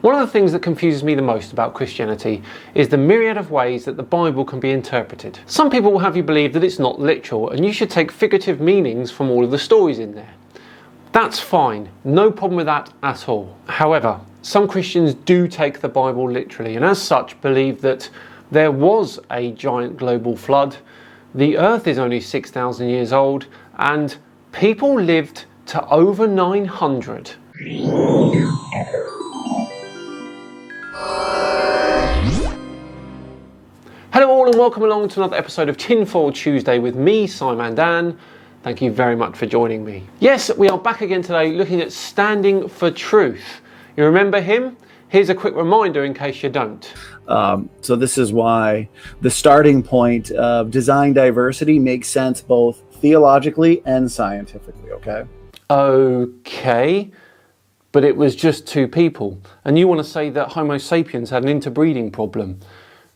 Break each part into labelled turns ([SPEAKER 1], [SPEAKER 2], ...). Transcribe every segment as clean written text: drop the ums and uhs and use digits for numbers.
[SPEAKER 1] One of the things that confuses me the most about Christianity is the myriad of ways that the Bible can be interpreted. Some people will have you believe that it's not literal and you should take figurative meanings from all of the stories in there. That's fine, no problem with that at all. However, some Christians do take the Bible literally and as such believe that there was a giant global flood, the earth is only 6,000 years old, and people lived to over 900. Hello all and welcome along to another episode of Tinfoil Tuesday with me, Simon Dan. Thank you very much for joining me. Yes, we are back again today looking at standing for truth. You remember him? Here's a quick reminder in case you don't.
[SPEAKER 2] So this is why the starting point of design diversity makes sense both theologically and scientifically, okay?
[SPEAKER 1] Okay, but it was just two people. And you want to say that Homo sapiens had an interbreeding problem.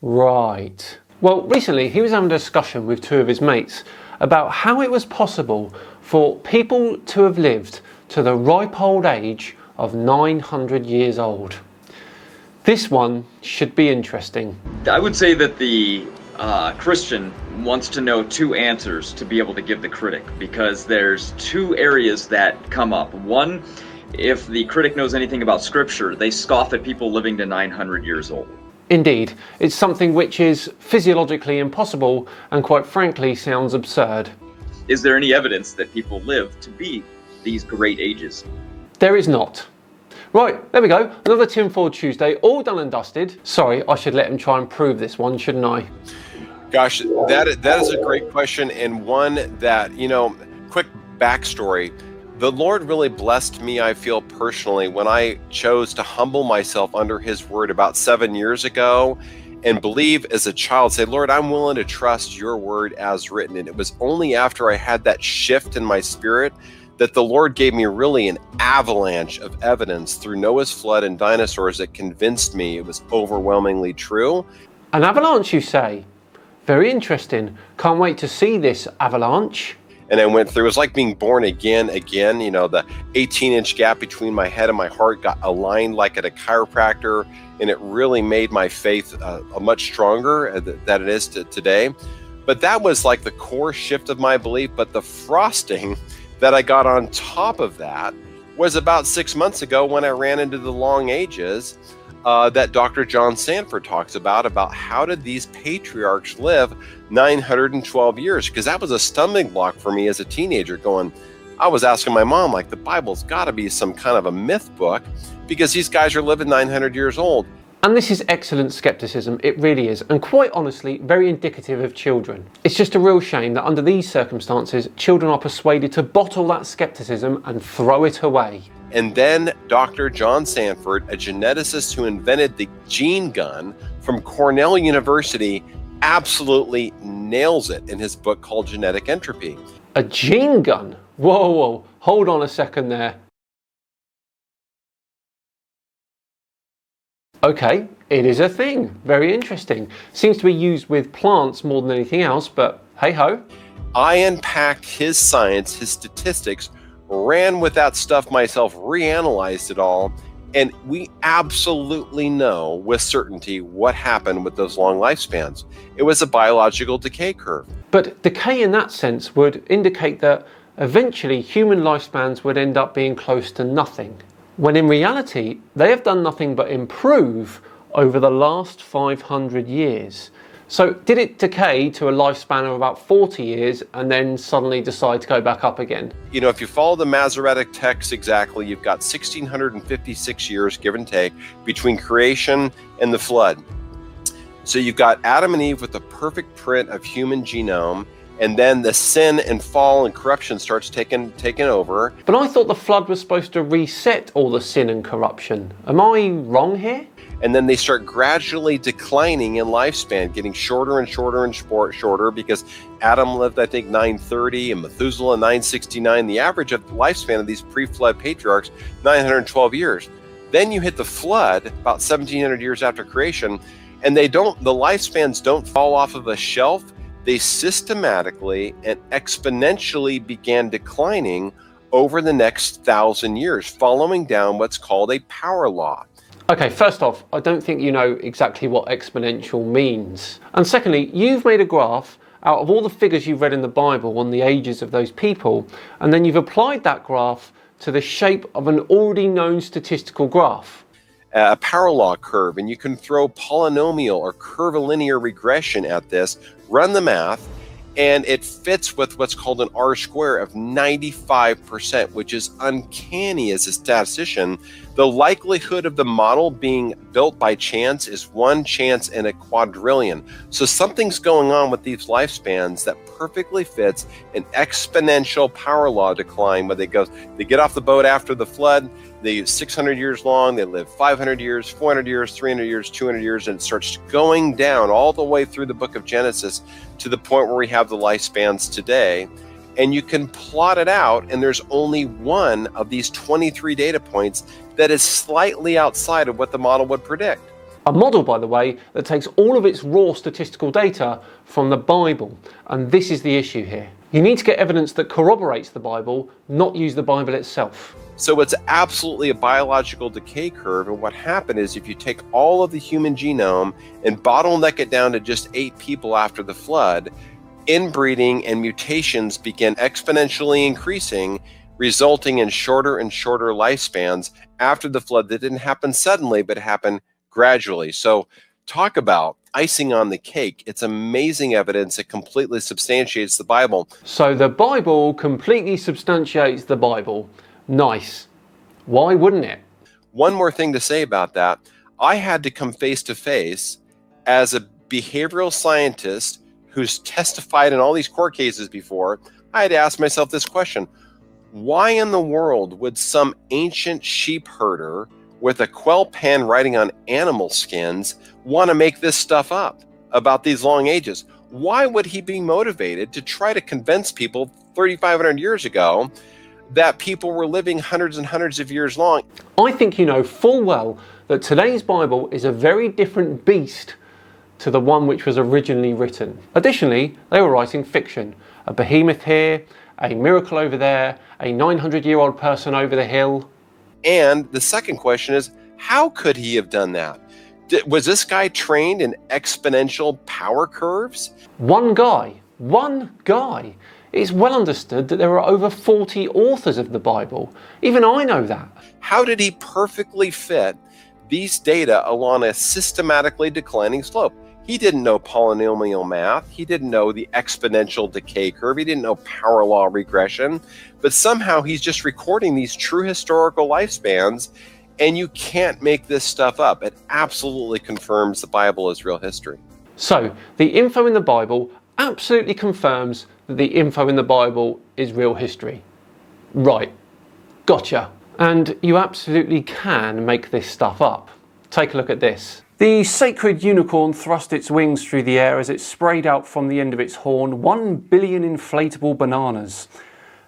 [SPEAKER 1] Right. Well, recently he was having a discussion with two of his mates about how it was possible for people to have lived to the ripe old age of 900 years old. This one should be interesting.
[SPEAKER 3] I would say that the Christian wants to know two answers to be able to give the critic, because there's two areas that come up. One, if the critic knows anything about scripture, they scoff at people living to 900 years old.
[SPEAKER 1] Indeed, it's something which is physiologically impossible and quite frankly sounds absurd.
[SPEAKER 3] Is there any evidence that people live to be these great ages?
[SPEAKER 1] There is not. Right, there we go. Another Tinfoil Tuesday, all done and dusted. Sorry, I should let him try and prove this one, shouldn't I?
[SPEAKER 4] Gosh, that is a great question, and one that, quick backstory. The Lord really blessed me, I feel personally, when I chose to humble myself under his word about 7 years ago and believe as a child, say, Lord, I'm willing to trust your word as written. And it was only after I had that shift in my spirit that the Lord gave me really an avalanche of evidence through Noah's flood and dinosaurs that convinced me it was overwhelmingly true.
[SPEAKER 1] An avalanche, you say? Very interesting. Can't wait to see this avalanche.
[SPEAKER 4] And I went through, it was like being born again, the 18-inch gap between my head and my heart got aligned like at a chiropractor, and it really made my faith a much stronger than it is today. But that was like the core shift of my belief, but the frosting that I got on top of that was about 6 months ago when I ran into the long ages that Dr. John Sanford talks about how did these patriarchs live 912 years? Because that was a stumbling block for me as a teenager I was asking my mom, the Bible's got to be some kind of a myth book because these guys are living 900 years old.
[SPEAKER 1] And this is excellent skepticism, it really is, and quite honestly, very indicative of children. It's just a real shame that under these circumstances, children are persuaded to bottle that skepticism and throw it away.
[SPEAKER 4] And then Dr. John Sanford, a geneticist who invented the gene gun from Cornell University, absolutely nails it in his book called Genetic Entropy.
[SPEAKER 1] A gene gun? Whoa, hold on a second there. Okay, it is a thing. Very interesting. Seems to be used with plants more than anything else, but hey ho.
[SPEAKER 4] I unpacked his science, his statistics, ran with that stuff myself, reanalyzed it all, and we absolutely know with certainty what happened with those long lifespans. It was a biological decay curve.
[SPEAKER 1] But decay in that sense would indicate that eventually human lifespans would end up being close to nothing, when in reality they have done nothing but improve over the last 500 years. So did it decay to a lifespan of about 40 years and then suddenly decide to go back up again?
[SPEAKER 4] If you follow the Masoretic text exactly, you've got 1656 years, give and take, between creation and the flood. So you've got Adam and Eve with the perfect print of human genome, and then the sin and fall and corruption starts taking over.
[SPEAKER 1] But I thought the flood was supposed to reset all the sin and corruption. Am I wrong here?
[SPEAKER 4] And then they start gradually declining in lifespan, getting shorter and shorter and shorter because Adam lived, I think, 930 and Methuselah 969. The average of the lifespan of these pre-flood patriarchs, 912 years. Then you hit the flood about 1700 years after creation, and the lifespans don't fall off of a shelf. They systematically and exponentially began declining over the next 1,000 years, following down what's called a power law.
[SPEAKER 1] Okay, first off, I don't think you know exactly what exponential means. And secondly, you've made a graph out of all the figures you've read in the Bible on the ages of those people, and then you've applied that graph to the shape of an already known statistical graph.
[SPEAKER 4] A power law curve, and you can throw polynomial or curvilinear regression at this, run the math, and it fits with what's called an R-square of 95%, which is uncanny as a statistician. The likelihood of the model being built by chance is 1 chance in a quadrillion. So something's going on with these lifespans that perfectly fits an exponential power law decline, where they get off the boat after the flood, they 600 years long, they live 500 years, 400 years, 300 years, 200 years, and it starts going down all the way through the book of Genesis to the point where we have the lifespans today. And you can plot it out, and there's only one of these 23 data points that is slightly outside of what the model would predict.
[SPEAKER 1] A model, by the way, that takes all of its raw statistical data from the Bible. And this is the issue here. You need to get evidence that corroborates the Bible, not use the Bible itself.
[SPEAKER 4] So it's absolutely a biological decay curve. And what happened is, if you take all of the human genome and bottleneck it down to just 8 people after the flood, inbreeding and mutations began exponentially increasing, resulting in shorter and shorter lifespans after the flood. That didn't happen suddenly, but happened gradually. So talk about icing on the cake. It's amazing evidence that completely substantiates the Bible.
[SPEAKER 1] So the Bible completely substantiates the Bible. Nice. Why wouldn't it?
[SPEAKER 4] One more thing to say about that. I had to come face to face as a behavioral scientist who's testified in all these court cases before. I had to ask myself this question: why in the world would some ancient sheep herder with a quill pen writing on animal skins want to make this stuff up about these long ages? Why would he be motivated to try to convince people 3,500 years ago that people were living hundreds and hundreds of years long?
[SPEAKER 1] I think you know full well that today's Bible is a very different beast to the one which was originally written. Additionally, they were writing fiction. A behemoth here, a miracle over there, a 900-year-old person over the hill.
[SPEAKER 4] And the second question is, how could he have done that? Was this guy trained in exponential power curves?
[SPEAKER 1] One guy. It's well understood that there are over 40 authors of the Bible. Even I know that.
[SPEAKER 4] How did he perfectly fit these data along a systematically declining slope? He didn't know polynomial math. He didn't know the exponential decay curve. He didn't know power law regression. But somehow he's just recording these true historical lifespans, and you can't make this stuff up. It absolutely confirms the Bible is real history.
[SPEAKER 1] So, the info in the Bible absolutely confirms that the info in the Bible is real history. Right. Gotcha. And you absolutely can make this stuff up. Take a look at this. The sacred unicorn thrust its wings through the air as it sprayed out from the end of its horn 1 billion inflatable bananas.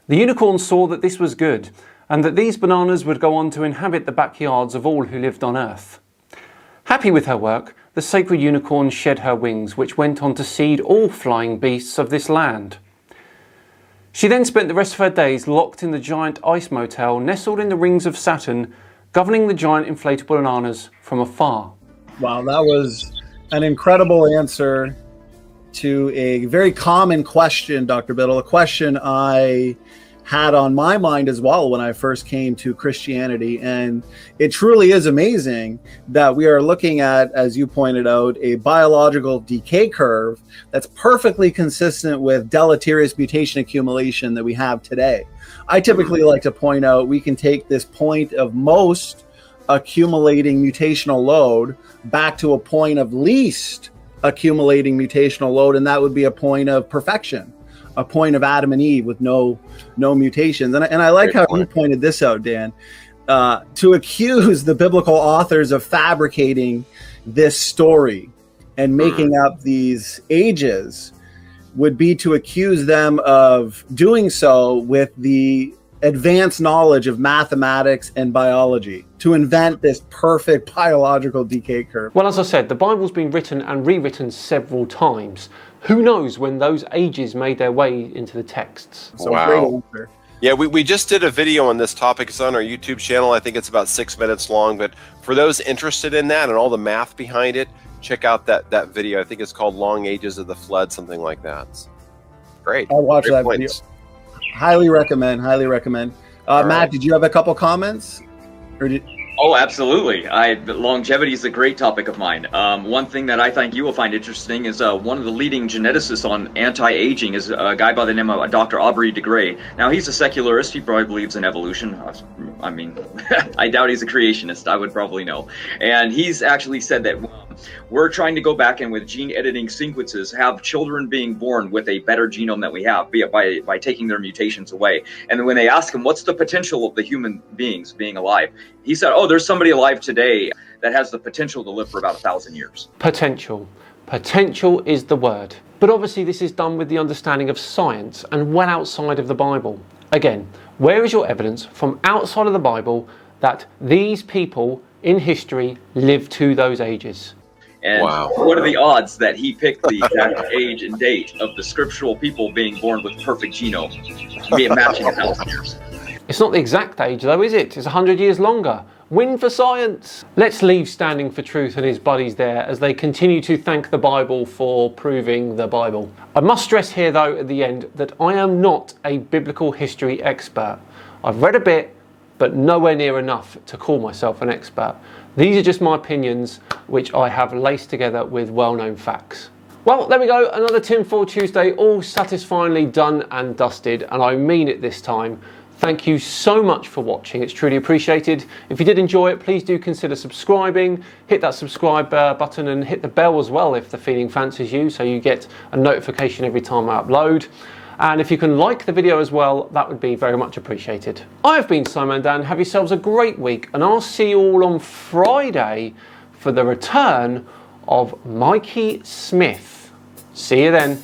[SPEAKER 1] The unicorn saw that this was good, and that these bananas would go on to inhabit the backyards of all who lived on Earth. Happy with her work, the sacred unicorn shed her wings, which went on to seed all flying beasts of this land. She then spent the rest of her days locked in the giant ice motel nestled in the rings of Saturn, governing the giant inflatable bananas from afar.
[SPEAKER 2] Wow, that was an incredible answer to a very common question, Dr. Biddle, a question I had on my mind as well when I first came to Christianity. And it truly is amazing that we are looking at, as you pointed out, a biological decay curve that's perfectly consistent with deleterious mutation accumulation that we have today. I typically like to point out we can take this point of most accumulating mutational load back to a point of least accumulating mutational load, and that would be a point of perfection, a point of Adam and Eve with no mutations. And I like how you pointed this out, Dan. To accuse the biblical authors of fabricating this story and making up these ages would be to accuse them of doing so with the advanced knowledge of mathematics and biology to invent this perfect biological decay curve.
[SPEAKER 1] Well, as I said, the Bible's been written and rewritten several times. Who knows when those ages made their way into the texts?
[SPEAKER 2] So wow. Great answer.
[SPEAKER 4] Yeah, we just did a video on this topic. It's on our YouTube channel. I think it's about 6 minutes long. But for those interested in that and all the math behind it, check out that video. I think it's called Long Ages of the Flood, something like that. It's great.
[SPEAKER 2] I'll watch
[SPEAKER 4] Great
[SPEAKER 2] that
[SPEAKER 4] points.
[SPEAKER 2] video. Highly recommend. Highly recommend. Matt,
[SPEAKER 4] right.
[SPEAKER 2] did you have a couple comments? Or did...
[SPEAKER 3] Oh, absolutely. Longevity is a great topic of mine. One thing that I think you will find interesting is one of the leading geneticists on anti-aging is a guy by the name of Dr. Aubrey de Grey. Now, he's a secularist. He probably believes in evolution. I mean, I doubt he's a creationist. I would probably know. And he's actually said that we're trying to go back and with gene editing sequences have children being born with a better genome that we have, be it by taking their mutations away. And then when they ask him, what's the potential of the human beings being alive? He said, oh, there's somebody alive today that has the potential to live for about 1,000 years.
[SPEAKER 1] Potential. Potential is the word. But obviously this is done with the understanding of science and well outside of the Bible. Again, where is your evidence from outside of the Bible that these people in history lived to those ages?
[SPEAKER 3] And what are the odds that he picked the exact age and date of the scriptural people being born with perfect genome, matching 1,000 years?
[SPEAKER 1] It's not the exact age though, is it? It's 100 years longer. Win for science! Let's leave Standing for Truth and his buddies there as they continue to thank the Bible for proving the Bible. I must stress here though at the end that I am not a biblical history expert. I've read a bit, but nowhere near enough to call myself an expert. These are just my opinions, which I have laced together with well-known facts. Well, there we go, another Tinfoil Tuesday, all satisfyingly done and dusted, and I mean it this time. Thank you so much for watching, it's truly appreciated. If you did enjoy it, please do consider subscribing, hit that subscribe button and hit the bell as well if the feeling fancies you, so you get a notification every time I upload. And if you can like the video as well, that would be very much appreciated. I've been Simon Dan, have yourselves a great week, and I'll see you all on Friday for the return of Mikey Smith. See you then.